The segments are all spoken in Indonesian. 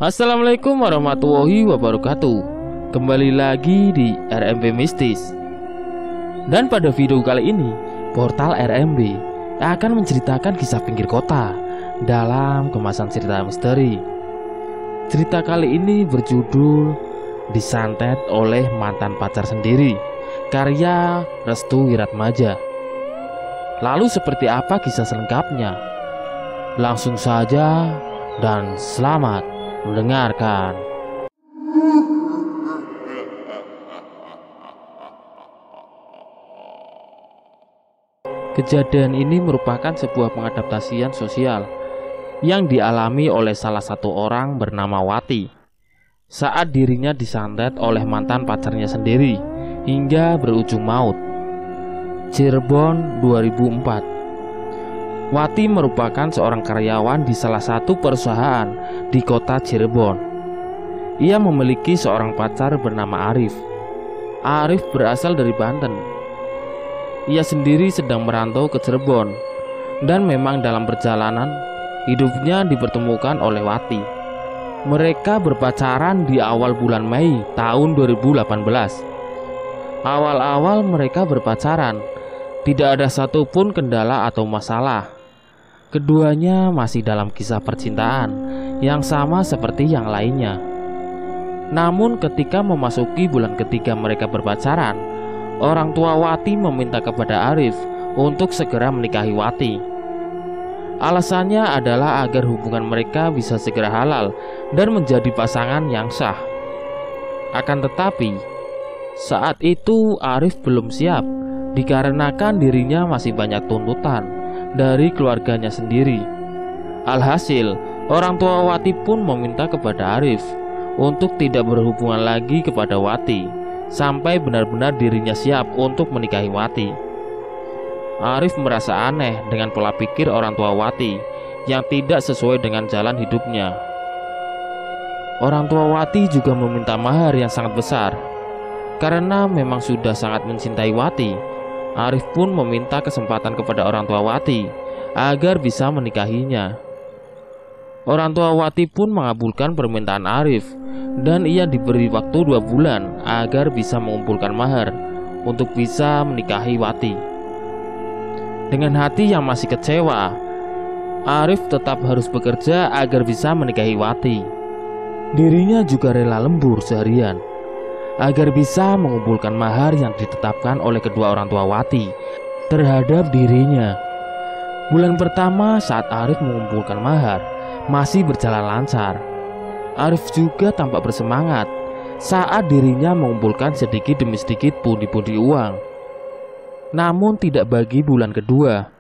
Assalamualaikum warahmatullahi wabarakatuh. Kembali lagi di RMB Mistis. Dan pada video kali ini, portal RMB akan menceritakan kisah pinggir kota dalam kemasan cerita misteri. Cerita kali ini berjudul Disantet oleh Mantan Pacar Sendiri, karya Restu Wiratmaja. Lalu seperti apa kisah selengkapnya? Langsung saja dan selamat mendengarkan. Kejadian ini merupakan sebuah pengadaptasian sosial yang dialami oleh salah satu orang bernama Wati saat dirinya disantet oleh mantan pacarnya sendiri hingga berujung maut. Cirebon 2004. Wati merupakan seorang karyawan di salah satu perusahaan di kota Cirebon. Ia memiliki seorang pacar bernama Arif. Arif berasal dari Banten. Ia sendiri sedang merantau ke Cirebon, dan memang dalam perjalanan hidupnya dipertemukan oleh Wati. Mereka berpacaran di awal bulan Mei tahun 2018. Awal-awal mereka berpacaran, tidak ada satupun kendala atau masalah. Keduanya masih dalam kisah percintaan yang sama seperti yang lainnya. Namun ketika memasuki bulan ketiga mereka berpacaran, orang tua Wati meminta kepada Arif untuk segera menikahi Wati. Alasannya adalah agar hubungan mereka bisa segera halal dan menjadi pasangan yang sah. Akan tetapi, saat itu Arif belum siap, dikarenakan dirinya masih banyak tuntutan dari keluarganya sendiri. Alhasil, orang tua Wati pun meminta kepada Arif untuk tidak berhubungan lagi kepada Wati sampai benar-benar dirinya siap untuk menikahi Wati. Arif merasa aneh dengan pola pikir orang tua Wati yang tidak sesuai dengan jalan hidupnya. Orang tua Wati juga meminta mahar yang sangat besar. Karena memang sudah sangat mencintai Wati, Arif pun meminta kesempatan kepada orang tua Wati agar bisa menikahinya. Orang tua Wati pun mengabulkan permintaan Arif, dan ia diberi waktu 2 bulan agar bisa mengumpulkan mahar untuk bisa menikahi Wati. Dengan hati yang masih kecewa, Arif tetap harus bekerja agar bisa menikahi Wati. Dirinya juga rela lembur seharian agar bisa mengumpulkan mahar yang ditetapkan oleh kedua orang tua Wati terhadap dirinya. Bulan pertama saat Arif mengumpulkan mahar masih berjalan lancar. Arif juga tampak bersemangat saat dirinya mengumpulkan sedikit demi sedikit pundi-pundi uang. Namun tidak bagi bulan kedua.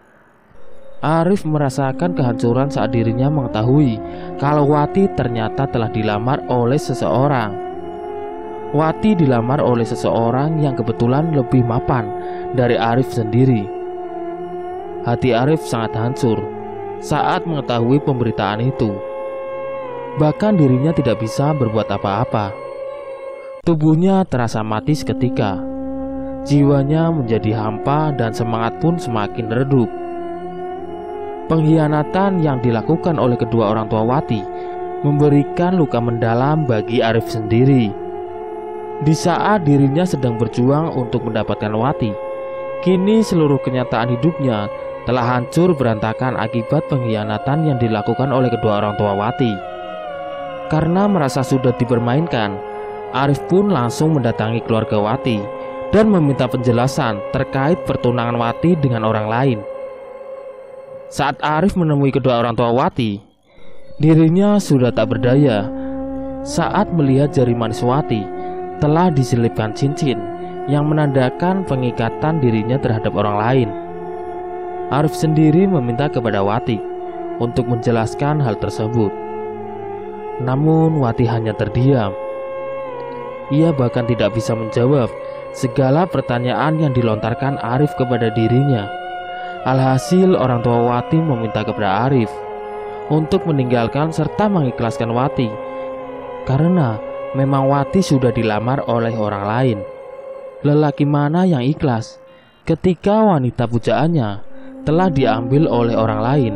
Arif merasakan kehancuran saat dirinya mengetahui kalau Wati ternyata telah dilamar oleh seseorang. Wati dilamar oleh seseorang yang kebetulan lebih mapan dari Arif sendiri. Hati Arif sangat hancur saat mengetahui pemberitaan itu. Bahkan dirinya tidak bisa berbuat apa-apa. Tubuhnya terasa mati seketika. Jiwanya menjadi hampa dan semangat pun semakin redup. Pengkhianatan yang dilakukan oleh kedua orang tua Wati memberikan luka mendalam bagi Arif sendiri. Di saat dirinya sedang berjuang untuk mendapatkan Wati, kini seluruh kenyataan hidupnya telah hancur berantakan akibat pengkhianatan yang dilakukan oleh kedua orang tua Wati. Karena merasa sudah dipermainkan, Arif pun langsung mendatangi keluarga Wati dan meminta penjelasan terkait pertunangan Wati dengan orang lain. Saat Arif menemui kedua orang tua Wati, dirinya sudah tak berdaya saat melihat jari manis Wati telah diselipkan cincin yang menandakan pengikatan dirinya terhadap orang lain. Arif sendiri meminta kepada Wati untuk menjelaskan hal tersebut. Namun Wati hanya terdiam. Ia bahkan tidak bisa menjawab segala pertanyaan yang dilontarkan Arif kepada dirinya. Alhasil orang tua Wati meminta kepada Arif untuk meninggalkan serta mengikhlaskan Wati, karena memang Wati sudah dilamar oleh orang lain. Lelaki mana yang ikhlas ketika wanita pujaannya telah diambil oleh orang lain?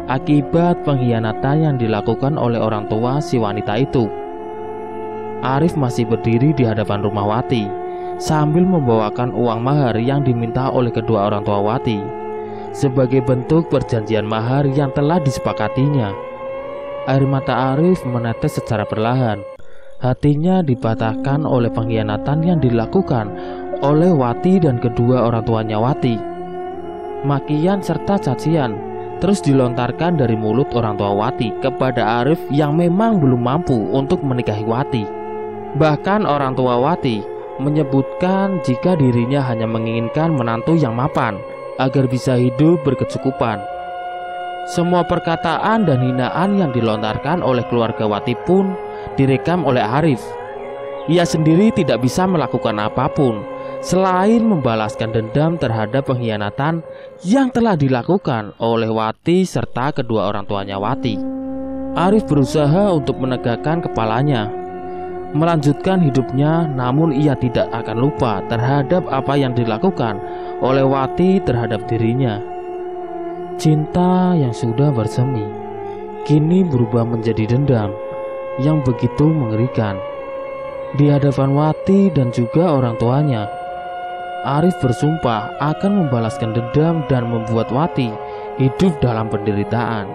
akibat pengkhianatan yang dilakukan oleh orang tua si wanita itu. Arif masih berdiri di hadapan rumah Wati sambil membawakan uang mahar yang diminta oleh kedua orang tua Wati sebagai bentuk perjanjian mahar yang telah disepakatinya. Air mata Arif menetes secara perlahan. Hatinya dipatahkan oleh pengkhianatan yang dilakukan oleh Wati dan kedua orang tuanya Wati. Makian serta cacian terus dilontarkan dari mulut orang tua Wati kepada Arif yang memang belum mampu untuk menikahi Wati. Bahkan orang tua Wati menyebutkan jika dirinya hanya menginginkan menantu yang mapan agar bisa hidup berkecukupan. Semua perkataan dan hinaan yang dilontarkan oleh keluarga Wati pun direkam oleh Arif. Ia sendiri tidak bisa melakukan apapun selain membalaskan dendam terhadap pengkhianatan yang telah dilakukan oleh Wati serta kedua orang tuanya Wati. Arif berusaha untuk menegakkan kepalanya, melanjutkan hidupnya, namun ia tidak akan lupa terhadap apa yang dilakukan oleh Wati terhadap dirinya. Cinta yang sudah bersemi kini berubah menjadi dendam yang begitu mengerikan. Di hadapan Wati dan juga orang tuanya, Arif bersumpah akan membalaskan dendam dan membuat Wati hidup dalam penderitaan.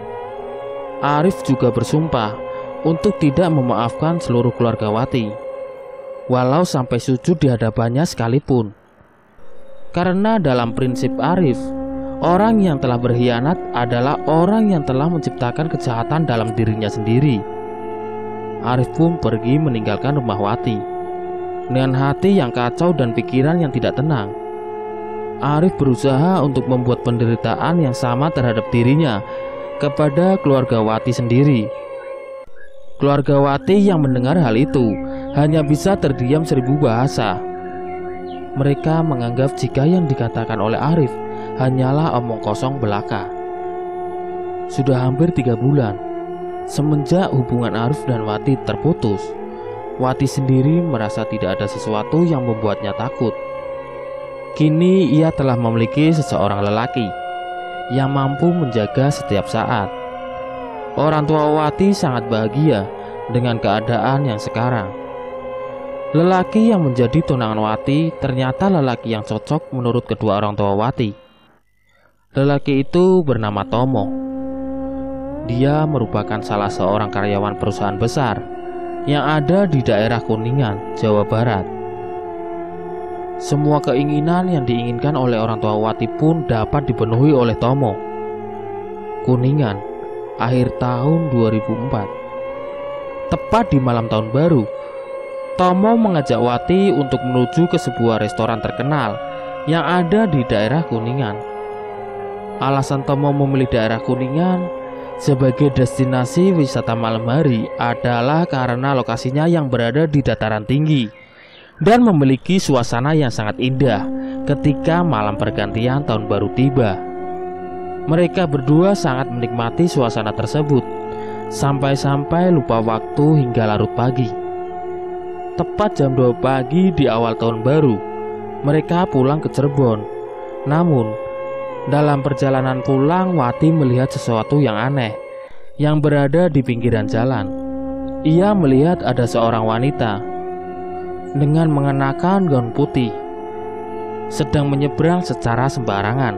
Arif juga bersumpah untuk tidak memaafkan seluruh keluarga Wati, walau sampai sujud di hadapannya sekalipun. Karena dalam prinsip Arif, orang yang telah berkhianat adalah orang yang telah menciptakan kejahatan dalam dirinya sendiri. Arif pun pergi meninggalkan rumah Wati dengan hati yang kacau dan pikiran yang tidak tenang. Arif berusaha untuk membuat penderitaan yang sama terhadap dirinya kepada keluarga Wati sendiri. Keluarga Wati yang mendengar hal itu hanya bisa terdiam 1000 bahasa. Mereka menganggap jika yang dikatakan oleh Arif hanyalah omong kosong belaka. Sudah hampir 3 bulan semenjak hubungan Arif dan Wati terputus. Wati sendiri merasa tidak ada sesuatu yang membuatnya takut. Kini ia telah memiliki seseorang lelaki yang mampu menjaga setiap saat. Orang tua Wati sangat bahagia dengan keadaan yang sekarang. Lelaki yang menjadi tunangan Wati ternyata lelaki yang cocok menurut kedua orang tua Wati. Lelaki itu bernama Tomo. Dia merupakan salah seorang karyawan perusahaan besar yang ada di daerah Kuningan, Jawa Barat. Semua keinginan yang diinginkan oleh orang tua Wati pun dapat dipenuhi oleh Tomo. Kuningan, akhir tahun 2004. Tepat di malam tahun baru, Tomo mengajak Wati untuk menuju ke sebuah restoran terkenal yang ada di daerah Kuningan. Alasan Tomo memilih daerah Kuningan sebagai destinasi wisata malam hari adalah karena lokasinya yang berada di dataran tinggi dan memiliki suasana yang sangat indah ketika malam pergantian tahun baru tiba. Mereka berdua sangat menikmati suasana tersebut sampai-sampai lupa waktu hingga larut pagi. Tepat jam 2 pagi di awal tahun baru, mereka pulang ke Cirebon. Namun, dalam perjalanan pulang, Wati melihat sesuatu yang aneh yang berada di pinggiran jalan. Ia melihat ada seorang wanita dengan mengenakan gaun putih sedang menyeberang secara sembarangan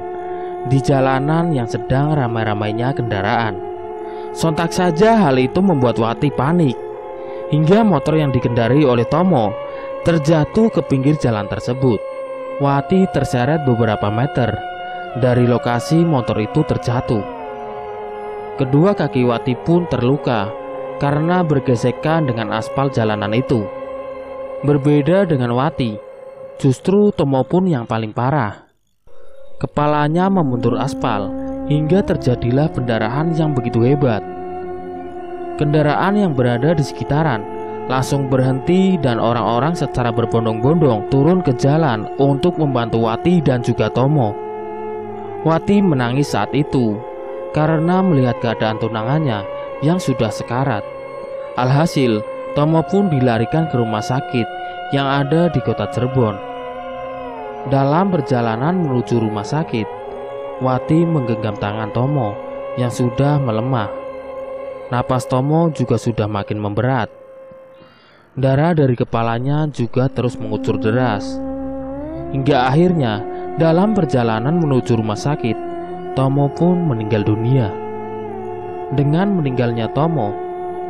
di jalanan yang sedang ramai-ramainya kendaraan. Sontak saja hal itu membuat Wati panik, hingga motor yang dikendarai oleh Tomo terjatuh ke pinggir jalan tersebut. Wati terseret beberapa meter dari lokasi motor itu terjatuh. Kedua kaki Wati pun terluka karena bergesekan dengan aspal jalanan itu. Berbeda dengan Wati, justru Tomo pun yang paling parah. Kepalanya membentur aspal hingga terjadilah pendarahan yang begitu hebat. Kendaraan yang berada di sekitaran langsung berhenti dan orang-orang secara berbondong-bondong turun ke jalan untuk membantu Wati dan juga Tomo. Wati menangis saat itu karena melihat keadaan tunangannya yang sudah sekarat. Alhasil, Tomo pun dilarikan ke rumah sakit yang ada di kota Cirebon. Dalam perjalanan menuju rumah sakit, Wati menggenggam tangan Tomo yang sudah melemah. Napas Tomo juga sudah makin memberat. Darah dari kepalanya juga terus mengucur deras. Hingga akhirnya dalam perjalanan menuju rumah sakit, Tomo pun meninggal dunia. Dengan meninggalnya Tomo,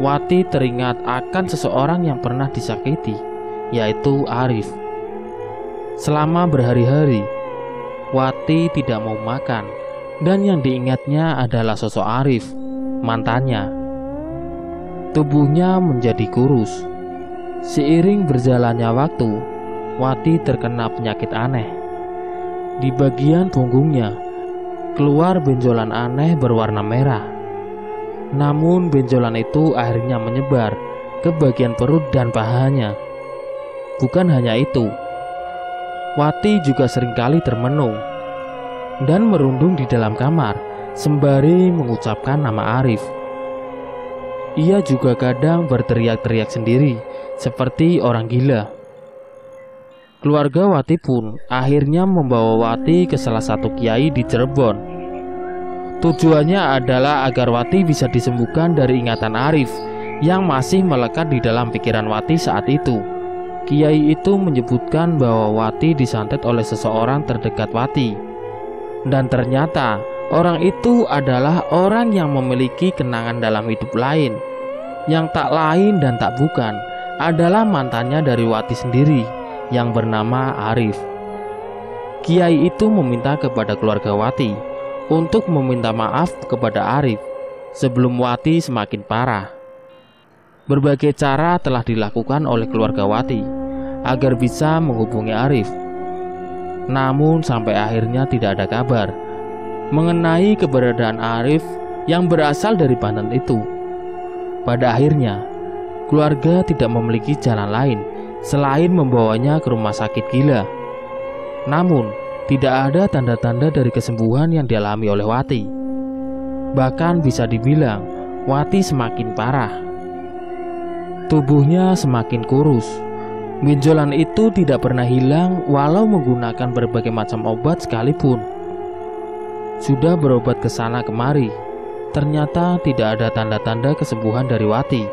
Wati teringat akan seseorang yang pernah disakiti, yaitu Arif. Selama berhari-hari, Wati tidak mau makan, dan yang diingatnya adalah sosok Arif, mantannya. Tubuhnya menjadi kurus. Seiring berjalannya waktu, Wati terkena penyakit aneh. Di bagian punggungnya keluar benjolan aneh berwarna merah. Namun benjolan itu akhirnya menyebar ke bagian perut dan pahanya. Bukan hanya itu, Wati juga seringkali termenung dan merundung di dalam kamar sembari mengucapkan nama Arif. Ia juga kadang berteriak-teriak sendiri seperti orang gila. Keluarga Wati pun akhirnya membawa Wati ke salah satu kiai di Cirebon. Tujuannya adalah agar Wati bisa disembuhkan dari ingatan Arif yang masih melekat di dalam pikiran Wati saat itu. Kiai itu menyebutkan bahwa Wati disantet oleh seseorang terdekat Wati. Dan ternyata orang itu adalah orang yang memiliki kenangan dalam hidup lain. Yang tak lain dan tak bukan adalah mantannya dari Wati sendiri yang bernama Arif. Kiai itu meminta kepada keluarga Wati untuk meminta maaf kepada Arif sebelum Wati semakin parah. Berbagai cara telah dilakukan oleh keluarga Wati agar bisa menghubungi Arif. Namun sampai akhirnya tidak ada kabar mengenai keberadaan Arif yang berasal dari Banten itu. Pada akhirnya, keluarga tidak memiliki jalan lain selain membawanya ke rumah sakit gila. Namun, tidak ada tanda-tanda dari kesembuhan yang dialami oleh Wati. Bahkan bisa dibilang Wati semakin parah. Tubuhnya semakin kurus. Benjolan itu tidak pernah hilang walau menggunakan berbagai macam obat sekalipun. Sudah berobat ke sana kemari, ternyata tidak ada tanda-tanda kesembuhan dari Wati.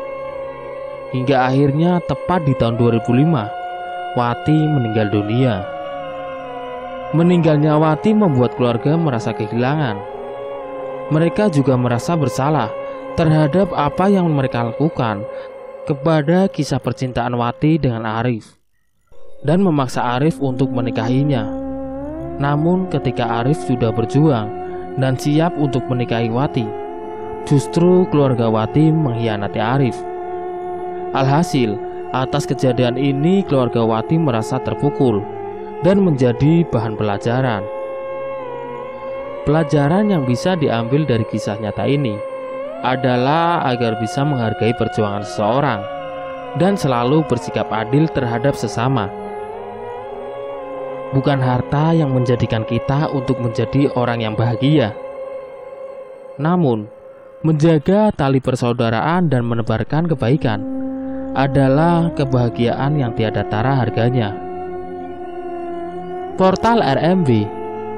Hingga akhirnya tepat di tahun 2005, Wati meninggal dunia. Meninggalnya Wati membuat keluarga merasa kehilangan. Mereka juga merasa bersalah terhadap apa yang mereka lakukan kepada kisah percintaan Wati dengan Arif dan memaksa Arif untuk menikahinya. Namun ketika Arif sudah berjuang dan siap untuk menikahi Wati, justru keluarga Wati mengkhianati Arif. Alhasil, atas kejadian ini keluarga Wati merasa terpukul dan menjadi bahan pelajaran. Pelajaran yang bisa diambil dari kisah nyata ini adalah agar bisa menghargai perjuangan seseorang dan selalu bersikap adil terhadap sesama. Bukan harta yang menjadikan kita untuk menjadi orang yang bahagia, namun menjaga tali persaudaraan dan menebarkan kebaikan adalah kebahagiaan yang tiada tara harganya. Portal RMB,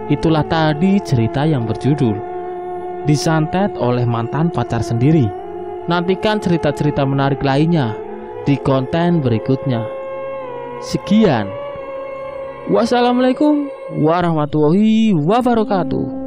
itulah tadi cerita yang berjudul Disantet oleh Mantan Pacar Sendiri. Nantikan cerita-cerita menarik lainnya di konten berikutnya. Sekian. Wassalamualaikum warahmatullahi wabarakatuh.